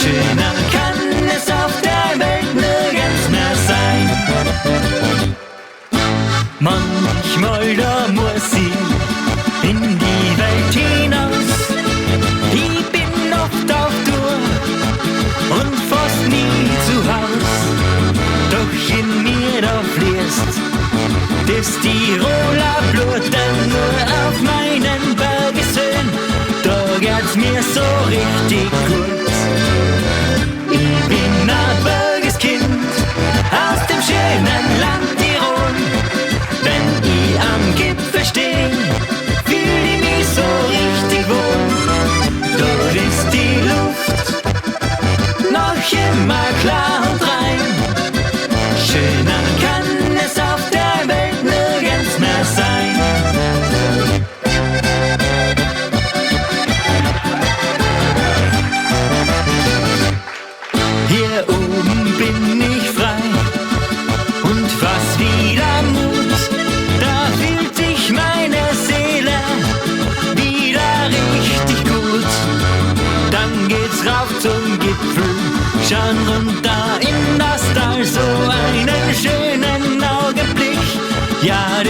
Schöner kann es auf der Welt nirgends mehr sein. Manchmal da muss ich in die Welt hinaus. Ich bin oft auf Tour und fast nie zu Haus. Doch in mir da fließt das Tiroler Blut, denn nur auf meinen Bergeskind, da geht's mir so richtig gut. Ich bin ein Bergeskind aus dem schönen Land Tirol. Wenn ich am Gipfel steh, fühl ich mich so richtig wohl. Dort ist die Luft noch immer klar und rein. Schöner kann es auf der Welt nirgends mehr sein. Hier oben bin ich frei und fass wieder Mut. Da fühlt sich meine Seele wieder richtig gut. Dann geht's rauf zum Gipfel, schauen runter in das Tal, so einen schönen Augenblick. Ja,